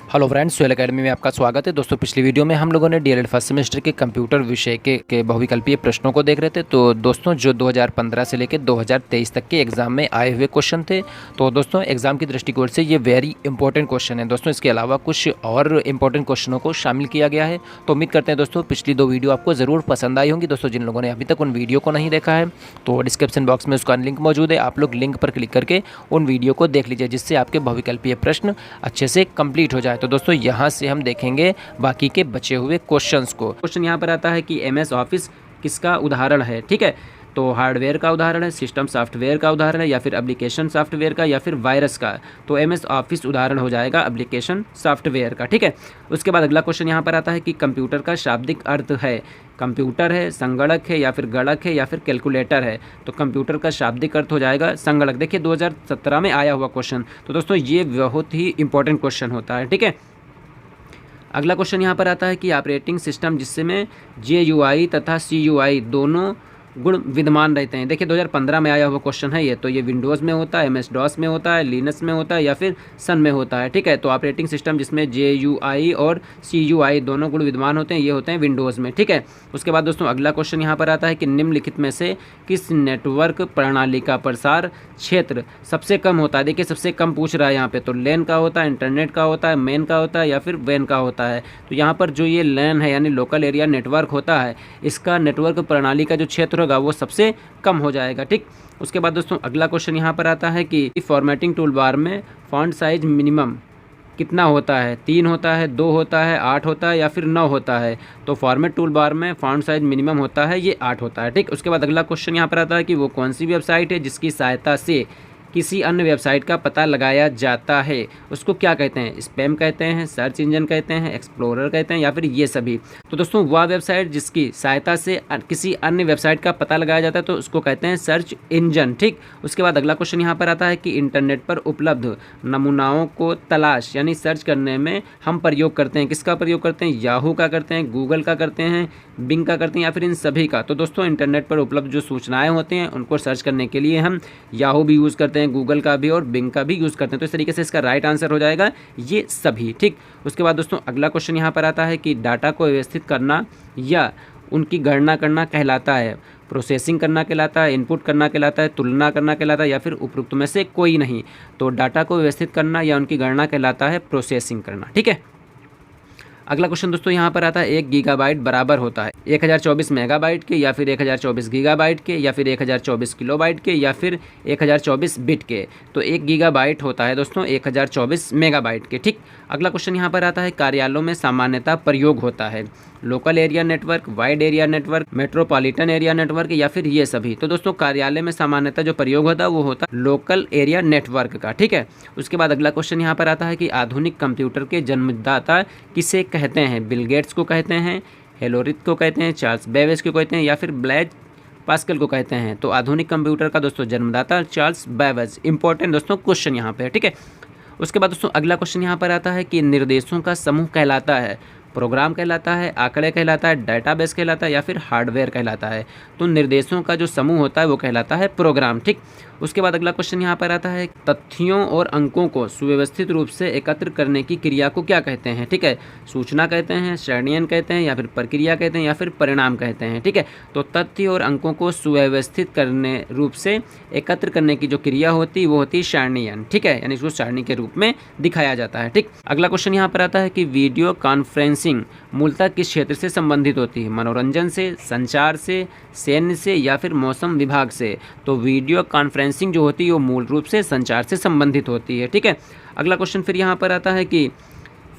Hello friends, Sohail academy में आपका स्वागत है। दोस्तों, पिछली वीडियो में हम लोगों ने डीएलएड फर्स्ट सेमेस्टर के कंप्यूटर विषय के बहुविकल्पीय प्रश्नों को देख रहे थे। तो दोस्तों, जो 2015 से लेकर 2023 तक के एग्जाम में आए हुए क्वेश्चन थे, तो दोस्तों एग्जाम की दृष्टिकोण से ये वेरी इंपॉर्टेंट क्वेश्चन है। दोस्तों, इसके अलावा कुछ और इंपॉर्टेंट क्वेश्चनों को शामिल किया गया है। तो उम्मीद करते हैं दोस्तों पिछली 2 वीडियो आपको ज़रूर पसंद आई होंगी। दोस्तों, जिन लोगों ने अभी तक उन वीडियो को नहीं देखा है तो डिस्क्रिप्शन बॉक्स में उसका लिंक मौजूद है, आप लोग लिंक पर क्लिक करके उन वीडियो को देख लीजिए, जिससे आपके बहुविकल्पीय प्रश्न अच्छे से कंप्लीट हो जाए। तो दोस्तों, यहाँ से हम देखेंगे बाकी के बचे हुए क्वेश्चंस को। क्वेश्चन यहाँ पर आता है कि एमएस ऑफिस किसका उदाहरण है। ठीक है, तो हार्डवेयर का उदाहरण है, सिस्टम सॉफ्टवेयर का उदाहरण है, या फिर एप्लीकेशन सॉफ्टवेयर का, या फिर वायरस का। तो एमएस ऑफिस उदाहरण हो जाएगा एप्लीकेशन सॉफ्टवेयर का। ठीक है, उसके बाद अगला क्वेश्चन यहाँ पर आता है कि कंप्यूटर का शाब्दिक अर्थ है। कंप्यूटर है, संगणक है, या फिर गणक है, या फिर कैलकुलेटर है। तो कंप्यूटर का शाब्दिक अर्थ हो जाएगा संगणक। देखिए 2017 में आया हुआ क्वेश्चन, तो दोस्तों ये बहुत ही इंपॉर्टेंट क्वेश्चन होता है। ठीक है, अगला क्वेश्चन यहाँ पर आता है कि ऑपरेटिंग सिस्टम जिसमें GUI तथा CUI दोनों गुण विद्यमान रहते हैं। देखिए 2015 में आया हुआ क्वेश्चन है ये। तो ये विंडोज़ में होता है, MS DOS में होता है, लिनक्स में होता है, या फिर सन में होता है। ठीक है, तो ऑपरेटिंग सिस्टम जिसमें GUI और CUI दोनों गुण विद्यमान होते हैं, ये होते हैं विंडोज़ में। ठीक है, उसके बाद दोस्तों अगला क्वेश्चन यहाँ पर आता है कि निम्नलिखित में से किस नेटवर्क प्रणाली का प्रसार क्षेत्र सबसे कम होता है। देखिए सबसे कम पूछ रहा है यहाँ पे, तो लैन का होता है, इंटरनेट का होता है, मेन का होता है, या फिर वैन का होता है। तो यहाँ पर जो ये लैन है यानी लोकल एरिया नेटवर्क होता है, इसका नेटवर्क प्रणाली का जो क्षेत्र होगा वो सबसे कम हो जाएगा। ठीक, उसके बाद दोस्तों अगला क्वेश्चन यहाँ पर आता है कि फॉर्मेटिंग टूल बार में फॉन्ट साइज मिनिमम कितना होता है। 3 होता है, 2 होता है, 8 होता है, या फिर 9 होता है। तो फॉर्मेट टूल बार में फॉन्ट साइज मिनिमम होता है, ये 8 होता है। ठीक, उसके बाद अगला क्वेश्चन यहाँ पर आता है कि वो कौन सी वेबसाइट है जिसकी सहायता से किसी अन्य वेबसाइट का पता लगाया जाता है। उसको क्या कहते हैं, स्पैम कहते हैं, सर्च इंजन कहते हैं, एक्सप्लोरर कहते हैं, या फिर ये सभी। तो दोस्तों वह वेबसाइट जिसकी सहायता से किसी अन्य वेबसाइट का पता लगाया जाता है तो उसको कहते हैं सर्च इंजन। ठीक, उसके बाद अगला क्वेश्चन यहाँ पर आता है कि इंटरनेट पर उपलब्ध नमूनाओं को तलाश यानी सर्च करने में हम प्रयोग करते हैं, किसका प्रयोग करते हैं, याहू का करते हैं, गूगल का करते हैं, बिंग का करते हैं, या फिर इन सभी का। तो दोस्तों इंटरनेट पर उपलब्ध जो सूचनाएं होती हैं उनको सर्च करने के लिए हम याहू भी यूज़ करते हैं, गूगल का भी और बिंग का भी यूज़ करते हैं। तो इस तरीके से इसका राइट आंसर हो जाएगा ये सभी। ठीक, उसके बाद दोस्तों अगला क्वेश्चन यहाँ पर आता है कि डाटा को व्यवस्थित करना या उनकी गणना करना कहलाता है। प्रोसेसिंग करना कहलाता है, इनपुट करना कहलाता है, तुलना करना कहलाता है, या फिर उपरोक्त में से कोई नहीं। तो डाटा को व्यवस्थित करना या उनकी गणना कहलाता है प्रोसेसिंग करना। ठीक है, अगला क्वेश्चन दोस्तों यहाँ पर आता है 1 गीगाबाइट बराबर होता है 1024 मेगाबाइट के, या फिर 1024 गीगाबाइट के, या फिर 1024 किलोबाइट के, या फिर 1024 बिट के। तो 1 गीगाबाइट होता है दोस्तों 1024 मेगाबाइट के। ठीक, अगला क्वेश्चन यहाँ पर आता है कार्यालयों में सामान्यतः प्रयोग होता है local area network, wide area network, metropolitan area network, या फिर ये सभी। तो दोस्तों कार्यालय में सामान्यतः जो प्रयोग होता है वो होता है लोकल एरिया नेटवर्क का। ठीक है, उसके बाद अगला क्वेश्चन यहाँ पर आता है कि आधुनिक कंप्यूटर के जन्मदाता किसे कहते हैं। बिल गेट्स को कहते हैं, हेलोरिथ को कहते हैं, चार्ल्स बेबेज को कहते हैं, या फिर ब्लेज पास्कल को कहते हैं। तो आधुनिक कंप्यूटर का दोस्तों जन्मदाता चार्ल्स बेबेज। इंपॉर्टेंट दोस्तों क्वेश्चन यहाँ पे। ठीक है, उसके बाद दोस्तों अगला क्वेश्चन यहाँ पर आता है कि निर्देशों का समूह कहलाता है प्रोग्राम कहलाता है, आंकड़े कहलाता है, डेटाबेस कहलाता है, या फिर हार्डवेयर कहलाता है। तो निर्देशों का जो समूह होता है वो कहलाता है प्रोग्राम। ठीक, उसके बाद अगला क्वेश्चन यहाँ पर आता है तथ्यों और अंकों को सुव्यवस्थित रूप से एकत्र करने की क्रिया को क्या कहते हैं। ठीक है, सूचना कहते हैं, श्रेणियन कहते हैं, या फिर प्रक्रिया कहते हैं, या फिर परिणाम कहते हैं। ठीक है, तो तथ्य और अंकों को सुव्यवस्थित करने रूप से एकत्र करने की जो क्रिया होती है वो होती है श्रेणियन। ठीक है, यानी इसको सारणी के रूप में दिखाया जाता है। ठीक, अगला क्वेश्चन यहाँ पर आता है कि वीडियो कॉन्फ्रेंसिंग मूलतः किस क्षेत्र से संबंधित होती है। मनोरंजन से, संचार से, सैन्य से, या फिर मौसम विभाग से। तो वीडियो कॉन्फ्रेंसिंग जो होती है वो मूल रूप से संचार से संबंधित होती है। ठीक है, अगला क्वेश्चन फिर यहाँ पर आता है कि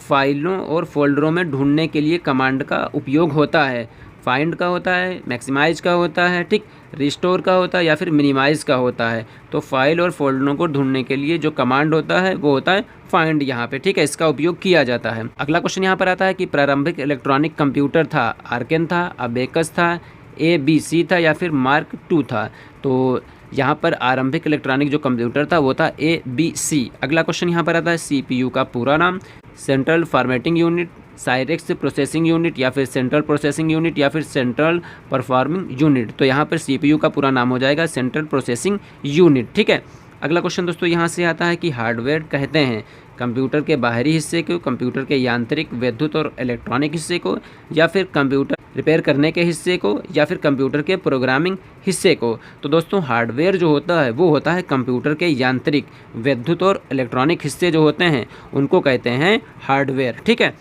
फाइलों और फोल्डरों में ढूंढने के लिए कमांड का उपयोग होता है। फाइंड का होता है, मैक्सिमाइज का होता है, ठीक, रिस्टोर का होता है, या फिर मिनिमाइज का होता है। तो फाइल और फोल्डरों को ढूंढने के लिए जो कमांड होता है वो होता है फाइंड यहाँ पे। ठीक है, इसका उपयोग किया जाता है। अगला क्वेश्चन यहाँ पर आता है कि प्रारंभिक इलेक्ट्रॉनिक कंप्यूटर था, आर्केन था, अबेकस था, ABC था, या फिर मार्क II था। तो यहाँ पर आरंभिक इलेक्ट्रॉनिक जो कंप्यूटर था वो था ABC। अगला क्वेश्चन यहाँ पर आता है CPU का पूरा नाम, central formatting unit, Cyrix processing unit, या फिर सेंट्रल प्रोसेसिंग यूनिट, या फिर सेंट्रल परफॉर्मिंग यूनिट। तो यहाँ पर CPU का पूरा नाम हो जाएगा सेंट्रल प्रोसेसिंग यूनिट। ठीक है, अगला क्वेश्चन दोस्तों यहाँ से आता है कि हार्डवेयर कहते हैं कंप्यूटर के बाहरी हिस्से को, कंप्यूटर के यांत्रिक, विद्युत और इलेक्ट्रॉनिक हिस्से को, या फिर कंप्यूटर रिपेयर करने के हिस्से को, या फिर कंप्यूटर के प्रोग्रामिंग हिस्से को। तो दोस्तों हार्डवेयर जो होता है वो होता है कंप्यूटर के यांत्रिक, विद्युत और इलेक्ट्रॉनिक हिस्से जो होते हैं उनको कहते हैं हार्डवेयर। ठीक है,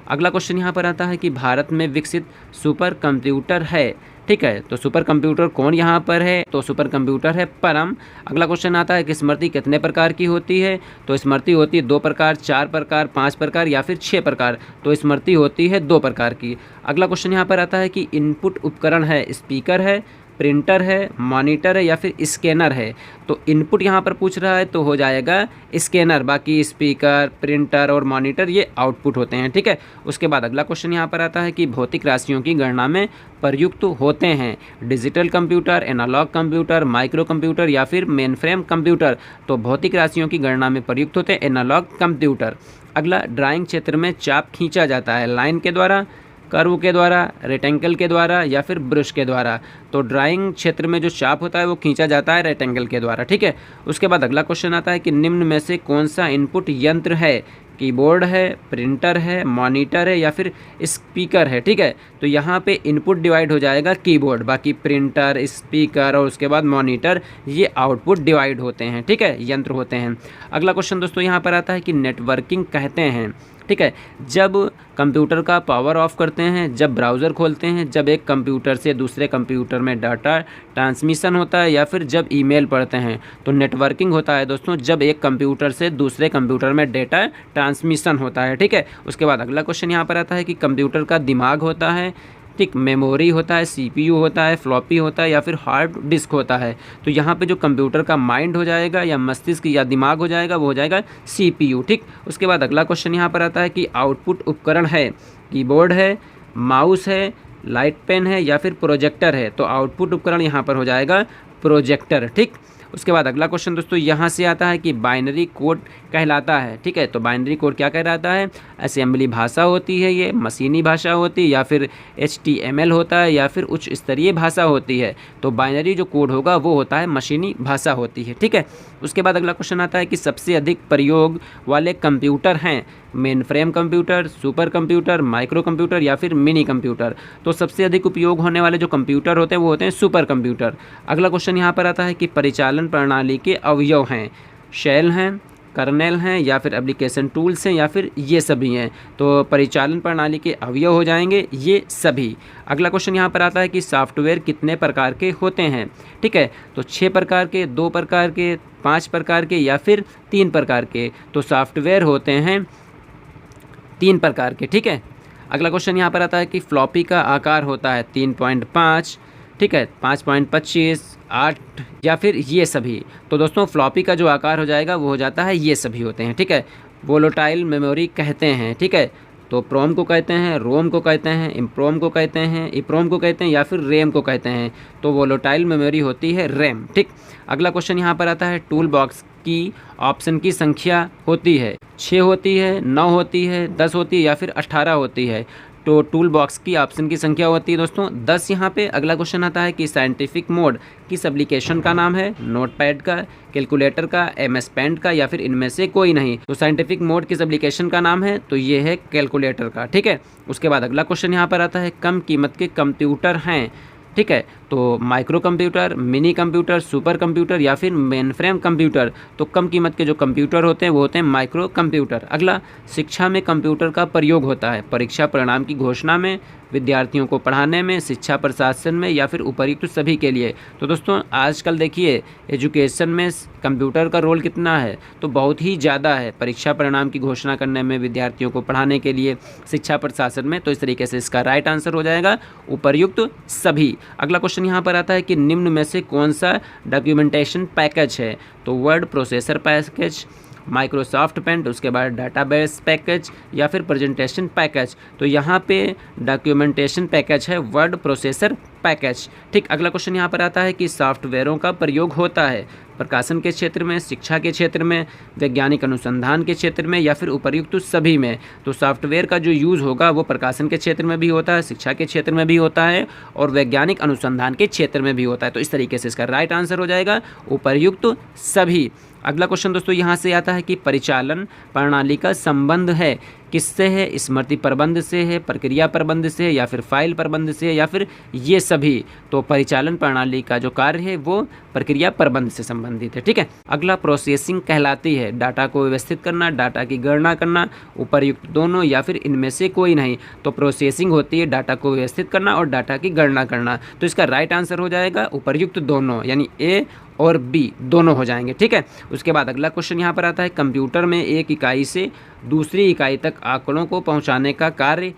अगला क्वेश्चन यहाँ पर आता है कि भारत में विकसित सुपर कंप्यूटर है। ठीक है, तो सुपर कंप्यूटर कौन यहाँ पर है? तो सुपर कंप्यूटर है परम। अगला क्वेश्चन आता है कि स्मृति कितने प्रकार की होती है? तो स्मृति होती है 2 प्रकार, 4 प्रकार, 5 प्रकार या फिर 6 प्रकार। तो स्मृति होती है 2 प्रकार की। अगला क्वेश्चन यहाँ पर आता है कि इनपुट उपकरण है, स्पीकर है, प्रिंटर है, मॉनिटर है या फिर स्कैनर है। तो इनपुट यहाँ पर पूछ रहा है तो हो जाएगा स्कैनर, बाकी स्पीकर, प्रिंटर और मॉनिटर ये आउटपुट होते हैं। ठीक है, उसके बाद अगला क्वेश्चन यहाँ पर आता है कि भौतिक राशियों की गणना में प्रयुक्त होते हैं digital computer, analog computer, micro computer या फिर मेनफ्रेम कंप्यूटर। तो भौतिक राशियों की गणना में प्रयुक्त होते हैं एनालॉग कंप्यूटर। अगला, ड्राइंग क्षेत्र में चाप खींचा जाता है लाइन के द्वारा, कर्व के द्वारा, रेक्टेंगल के द्वारा या फिर ब्रश के द्वारा। तो ड्राइंग क्षेत्र में जो चाप होता है वो खींचा जाता है रेक्टेंगल के द्वारा। ठीक है, उसके बाद अगला क्वेश्चन आता है कि निम्न में से कौन सा इनपुट यंत्र है? कीबोर्ड है, प्रिंटर है, मॉनिटर है या फिर स्पीकर है। ठीक है, तो यहाँ पे इनपुट डिवाइड हो जाएगा कीबोर्ड, बाकी प्रिंटर, स्पीकर और उसके बाद मॉनिटर ये आउटपुट डिवाइड होते हैं। ठीक है, यंत्र होते हैं। अगला क्वेश्चन दोस्तों यहाँ पर आता है कि नेटवर्किंग कहते हैं। ठीक है, जब कंप्यूटर का पावर ऑफ करते हैं, जब ब्राउज़र खोलते हैं, जब एक कंप्यूटर से दूसरे कंप्यूटर में डाटा ट्रांसमिशन होता है या फिर जब ईमेल पढ़ते हैं। तो नेटवर्किंग होता है दोस्तों जब एक कंप्यूटर से दूसरे कंप्यूटर में डेटा ट्रांसमिशन होता है। ठीक है, उसके बाद अगला क्वेश्चन यहाँ पर आता है कि कंप्यूटर का दिमाग होता है, ठीक, मेमोरी होता है, सीपीयू होता है, फ्लॉपी होता है या फिर हार्ड डिस्क होता है। तो यहाँ पे जो कंप्यूटर का माइंड हो जाएगा या मस्तिष्क या दिमाग हो जाएगा वो हो जाएगा सीपीयू। ठीक, उसके बाद अगला क्वेश्चन यहाँ पर आता है कि आउटपुट उपकरण है, कीबोर्ड है, माउस है, लाइट पेन है या फिर प्रोजेक्टर है। तो आउटपुट उपकरण यहाँ पर हो जाएगा प्रोजेक्टर। ठीक, उसके बाद अगला क्वेश्चन दोस्तों यहाँ से आता है कि बाइनरी कोड कहलाता है। ठीक है, तो बाइनरी कोड क्या कहलाता है? असेंबली भाषा होती है, ये मशीनी भाषा होती है या फिर HTML होता है या फिर उच्च स्तरीय भाषा होती है। तो बाइनरी जो कोड होगा वो होता है मशीनी भाषा होती है। ठीक है, उसके बाद अगला क्वेश्चन आता है कि सबसे अधिक प्रयोग वाले कंप्यूटर हैं main frame computer, super computer, micro computer या फिर मिनी कंप्यूटर। तो सबसे अधिक उपयोग होने वाले जो कंप्यूटर होते हैं वो होते हैं सुपर कंप्यूटर। अगला क्वेश्चन यहाँ पर आता है कि परिचालन प्रणाली के अवयव हैं, शेल हैं, कर्नेल हैं या फिर एप्लीकेशन टूल्स हैं या फिर ये सभी हैं। तो परिचालन प्रणाली के अवयव हो जाएंगे ये सभी। अगला क्वेश्चन यहाँ पर आता है कि सॉफ्टवेयर कितने प्रकार के होते हैं? ठीक है, तो 6 प्रकार के, 2 प्रकार के, 5 प्रकार के या फिर 3 प्रकार के। तो सॉफ्टवेयर होते हैं 3 प्रकार के। ठीक है, अगला क्वेश्चन यहाँ पर आता है कि फ्लॉपी का आकार होता है 3.5, ठीक है, 5.25, 8 या फिर ये सभी। तो दोस्तों फ्लॉपी का जो आकार हो जाएगा वो हो जाता है ये सभी होते हैं। ठीक है, वोलेटाइल मेमोरी कहते हैं। ठीक है, तो प्रोम को कहते हैं, रोम को कहते हैं, इम्प्रोम को कहते हैं, इप्रोम को कहते हैं या फिर रैम को कहते हैं। तो वोलेटाइल मेमोरी होती है रैम। ठीक, अगला क्वेश्चन यहाँ पर आता है टूल बॉक्स की ऑप्शन की संख्या होती है 6 होती है, 9 होती है, 10 होती है या फिर 18 होती है। तो टूल बॉक्स की ऑप्शन की संख्या होती है दोस्तों 10 यहाँ पे। अगला क्वेश्चन आता है कि साइंटिफिक मोड किस एप्लीकेशन का नाम है? नोटपैड का, कैलकुलेटर का, MS पेंट का या फिर इनमें से कोई नहीं। तो साइंटिफिक मोड किस एप्लीकेशन का नाम है? तो ये है कैलकुलेटर का। ठीक है, उसके बाद अगला क्वेश्चन यहाँ पर आता है कम कीमत के कंप्यूटर हैं। ठीक है, तो micro computer, mini computer, super computer या फिर मेन फ्रेम कंप्यूटर। तो कम कीमत के जो कंप्यूटर होते हैं वो होते हैं माइक्रो कंप्यूटर। अगला, शिक्षा में कंप्यूटर का प्रयोग होता है परीक्षा परिणाम की घोषणा में, विद्यार्थियों को पढ़ाने में, शिक्षा प्रशासन में या फिर उपर्युक्त सभी के लिए। तो दोस्तों आजकल देखिए एजुकेशन में कंप्यूटर का रोल कितना है, तो बहुत ही ज़्यादा है। परीक्षा परिणाम की घोषणा करने में, विद्यार्थियों को पढ़ाने के लिए, शिक्षा प्रशासन में। तो इस तरीके से इसका राइट आंसर हो जाएगा उपर्युक्त सभी। अगला क्वेश्चन यहाँ पर आता है कि निम्न में से कौन सा डॉक्यूमेंटेशन पैकेज है? तो word processor package, Microsoft paint, उसके बाद डाटाबेस पैकेज या फिर प्रेजेंटेशन पैकेज। तो यहाँ पे डॉक्यूमेंटेशन पैकेज है वर्ड प्रोसेसर पैकेज। ठीक, अगला क्वेश्चन यहाँ पर आता है कि सॉफ्टवेयरों का प्रयोग होता है प्रकाशन के क्षेत्र में, शिक्षा के क्षेत्र में, वैज्ञानिक अनुसंधान के क्षेत्र में या फिर उपर्युक्त सभी में। तो सॉफ्टवेयर का जो यूज़ होगा वो प्रकाशन के क्षेत्र में भी होता है, शिक्षा के क्षेत्र में भी होता है और वैज्ञानिक अनुसंधान के क्षेत्र में भी होता है। तो इस तरीके से इसका राइट आंसर हो जाएगा उपर्युक्त सभी। अगला क्वेश्चन दोस्तों यहाँ से आता है कि परिचालन प्रणाली का संबंध है किससे है? स्मृति प्रबंध से है, प्रक्रिया प्रबंध से है या फिर फाइल प्रबंध से है या फिर ये सभी। तो परिचालन प्रणाली का जो कार्य है वो प्रक्रिया प्रबंध से संबंधित है। ठीक है, अगला प्रोसेसिंग कहलाती है डाटा को व्यवस्थित करना, डाटा की गणना करना, उपर्युक्त दोनों या फिर इनमें से कोई नहीं। तो प्रोसेसिंग होती है डाटा को व्यवस्थित करना और डाटा की गणना करना। तो इसका राइट आंसर हो जाएगा उपर्युक्त दोनों, यानी ए और बी दोनों हो जाएंगे। ठीक है, उसके बाद अगला क्वेश्चन यहाँ पर आता है कंप्यूटर में एक इकाई से दूसरी इकाई तक आंकड़ों को पहुँचाने का कार्य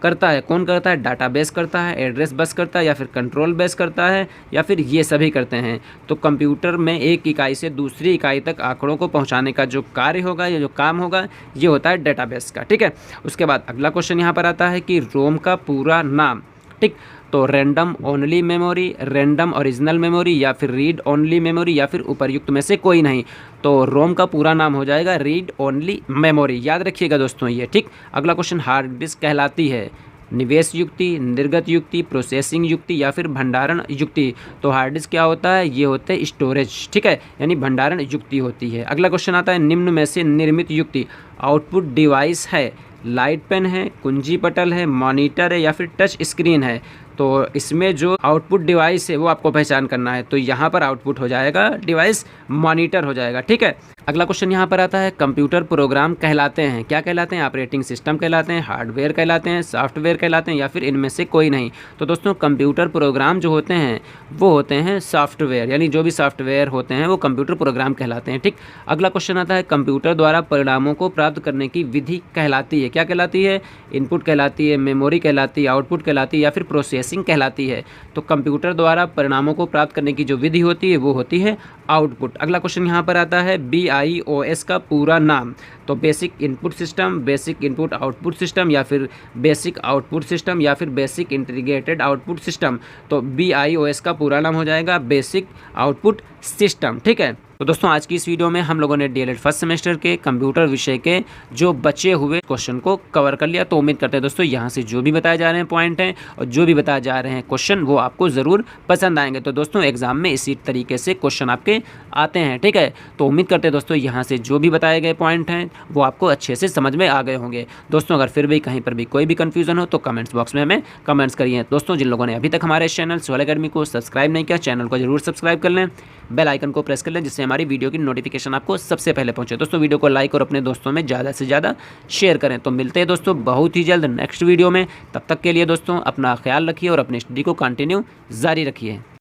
करता है। कौन करता है? डाटाबेस करता है, एड्रेस बस करता है या फिर कंट्रोल बेस करता है या फिर ये सभी करते हैं। तो कंप्यूटर में एक इकाई से दूसरी इकाई तक आंकड़ों को पहुंचाने का जो कार्य होगा या जो काम होगा ये होता है डाटाबेस का। ठीक है, उसके बाद अगला क्वेश्चन यहाँ पर आता है कि रोम का पूरा नाम। ठीक, तो random only memory, random original memory या फिर रीड ओनली मेमोरी या फिर उपर्युक्त में से कोई नहीं। तो रोम का पूरा नाम हो जाएगा रीड ओनली मेमोरी, याद रखिएगा दोस्तों ये। ठीक, अगला क्वेश्चन हार्ड डिस्क कहलाती है निवेश युक्ति, निर्गत युक्ति, प्रोसेसिंग युक्ति या फिर भंडारण युक्ति। तो हार्ड डिस्क क्या होता है? ये होते हैं स्टोरेज। ठीक है, यानी भंडारण युक्ति होती है। अगला क्वेश्चन आता है निम्न में से निर्मित युक्ति आउटपुट डिवाइस है, लाइट पेन है, कुंजी पटल है, मॉनिटर है या फिर टच स्क्रीन है। तो इसमें जो आउटपुट डिवाइस है वो आपको पहचान करना है। तो यहाँ पर आउटपुट हो जाएगा डिवाइस मॉनिटर हो जाएगा। ठीक है, अगला क्वेश्चन यहाँ पर आता है कंप्यूटर प्रोग्राम कहलाते हैं, क्या कहलाते हैं? ऑपरेटिंग सिस्टम कहलाते हैं, हार्डवेयर कहलाते हैं, सॉफ्टवेयर कहलाते हैं या फिर इनमें से कोई नहीं। तो दोस्तों कंप्यूटर प्रोग्राम जो होते हैं वो होते हैं सॉफ्टवेयर, यानी जो भी सॉफ्टवेयर होते हैं वो कंप्यूटर प्रोग्राम कहलाते हैं। ठीक, अगला क्वेश्चन आता है कंप्यूटर द्वारा परिणामों को प्राप्त करने की विधि कहलाती है, क्या कहलाती है? इनपुट कहलाती है, मेमोरी कहलाती है, आउटपुट कहलाती है या फिर प्रोसेसिंग कहलाती है। तो कंप्यूटर द्वारा परिणामों को प्राप्त करने की जो विधि होती है वो होती है आउटपुट। अगला क्वेश्चन यहाँ पर आता है BIOS का पूरा नाम। तो basic input system, basic input output system या फिर बेसिक आउटपुट सिस्टम या फिर बेसिक इंटीग्रेटेड आउटपुट सिस्टम। तो BIOS का पूरा नाम हो जाएगा बेसिक आउटपुट सिस्टम। ठीक है, तो दोस्तों आज की इस वीडियो में हम लोगों ने DLED फर्स्ट सेमेस्टर के कंप्यूटर विषय के जो बचे हुए क्वेश्चन को कवर कर लिया। तो उम्मीद करते हैं दोस्तों यहाँ से जो भी बताए जा रहे हैं पॉइंट हैं और जो भी बताए जा रहे हैं क्वेश्चन वो आपको ज़रूर पसंद आएंगे। तो दोस्तों एग्जाम में इसी तरीके से क्वेश्चन आपके आते हैं। ठीक है, तो उम्मीद करते हैं दोस्तों यहाँ से जो भी बताए गए पॉइंट हैं वो आपको अच्छे से समझ में आ गए होंगे। दोस्तों अगर फिर भी कहीं पर भी कोई भी कन्फ्यूज़न हो तो कमेंट्स बॉक्स में हमें कमेंट्स करिए। दोस्तों जिन लोगों ने अभी तक हमारे चैनल सोहेल एकेडमी को सब्सक्राइब नहीं किया, चैनल को जरूर सब्सक्राइब कर लें, बेल आइकन को प्रेस कर लें जिससे हमारी वीडियो की नोटिफिकेशन आपको सबसे पहले पहुंचे। दोस्तों वीडियो को लाइक और अपने दोस्तों में ज़्यादा से ज़्यादा शेयर करें। तो मिलते हैं दोस्तों बहुत ही जल्द नेक्स्ट वीडियो में। तब तक के लिए दोस्तों अपना ख्याल रखिए और अपनी स्टडी को कंटिन्यू जारी रखिए।